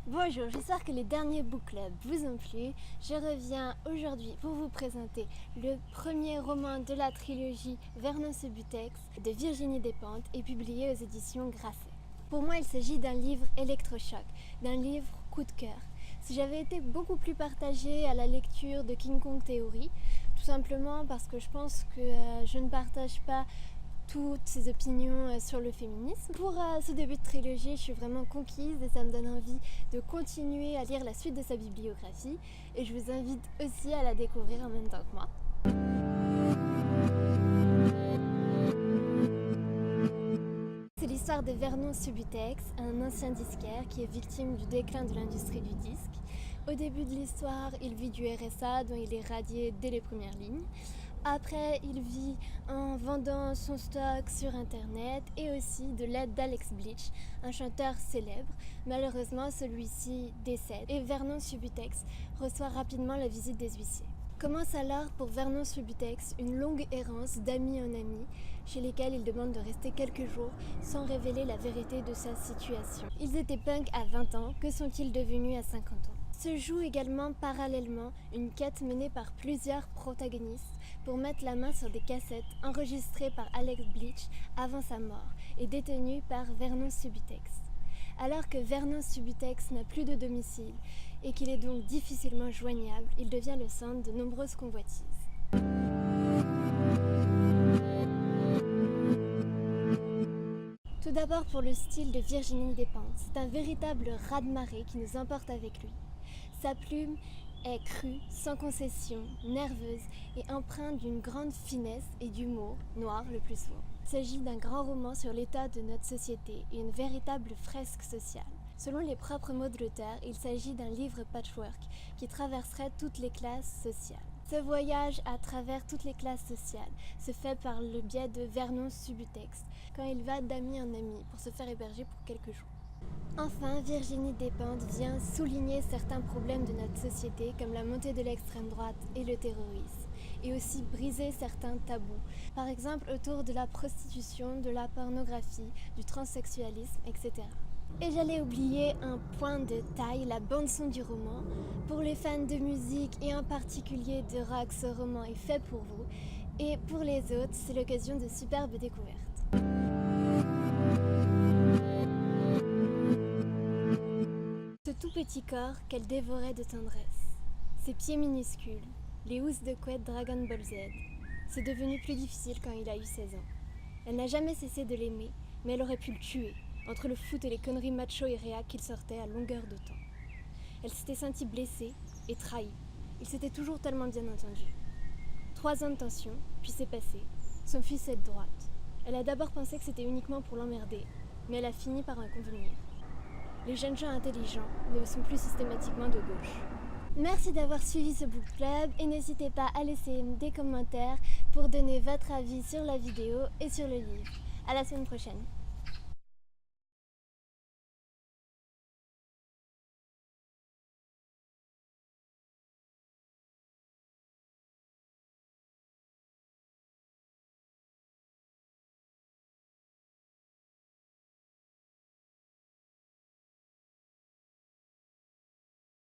Bonjour, j'espère que les derniers book clubs vous ont plu. Je reviens aujourd'hui pour vous présenter le premier roman de la trilogie Vernon Subutex de Virginie Despentes et publié aux éditions Grasset. Pour moi, il s'agit d'un livre électrochoc, d'un livre coup de cœur. Si j'avais été beaucoup plus partagée à la lecture de King Kong Theory, tout simplement parce que je pense que je ne partage pas toutes ses opinions sur le féminisme. Pour ce début de trilogie, je suis vraiment conquise et ça me donne envie de continuer à lire la suite de sa bibliographie et je vous invite aussi à la découvrir en même temps que moi. C'est l'histoire de Vernon Subutex, un ancien disquaire qui est victime du déclin de l'industrie du disque. Au début de l'histoire, il vit du RSA dont il est radié dès les premières lignes. Après, il vit en vendant son stock sur internet et aussi de l'aide d'Alex Bleach, un chanteur célèbre. Malheureusement, celui-ci décède et Vernon Subutex reçoit rapidement la visite des huissiers. Commence alors pour Vernon Subutex une longue errance d'ami en ami, chez lesquels il demande de rester quelques jours sans révéler la vérité de sa situation. Ils étaient punk à 20 ans, que sont-ils devenus à 50 ans? Se joue également parallèlement une quête menée par plusieurs protagonistes pour mettre la main sur des cassettes enregistrées par Alex Bleach avant sa mort et détenues par Vernon Subutex. Alors que Vernon Subutex n'a plus de domicile et qu'il est donc difficilement joignable, il devient le centre de nombreuses convoitises. Tout d'abord pour le style de Virginie Despentes, c'est un véritable raz-de-marée qui nous emporte avec lui. Sa plume est crue, sans concession, nerveuse et empreinte d'une grande finesse et d'humour, noir le plus souvent. Il s'agit d'un grand roman sur l'état de notre société et une véritable fresque sociale. Selon les propres mots de l'auteur, il s'agit d'un livre patchwork qui traverserait toutes les classes sociales. Ce voyage à travers toutes les classes sociales se fait par le biais de Vernon Subutex, quand il va d'ami en ami pour se faire héberger pour quelques jours. Enfin, Virginie Despentes vient souligner certains problèmes de notre société comme la montée de l'extrême droite et le terrorisme, et aussi briser certains tabous, par exemple autour de la prostitution, de la pornographie, du transsexualisme, etc. Et j'allais oublier un point de taille, la bande-son du roman. Pour les fans de musique et en particulier de rock, ce roman est fait pour vous, et pour les autres, c'est l'occasion de superbes découvertes. Tout petit corps qu'elle dévorait de tendresse, ses pieds minuscules, les housses de couette Dragon Ball Z. C'est devenu plus difficile quand il a eu 16 ans. Elle n'a jamais cessé de l'aimer, mais elle aurait pu le tuer, entre le foot et les conneries macho et réac qu'il sortait à longueur de temps. Elle s'était sentie blessée et trahie. Il s'était toujours tellement bien entendu. 3 ans de tension, puis c'est passé. Son fils est de droite. Elle a d'abord pensé que c'était uniquement pour l'emmerder, mais elle a fini par en convenir. Les jeunes gens intelligents ne sont plus systématiquement de gauche. Merci d'avoir suivi ce book club et n'hésitez pas à laisser des commentaires pour donner votre avis sur la vidéo et sur le livre. À la semaine prochaine.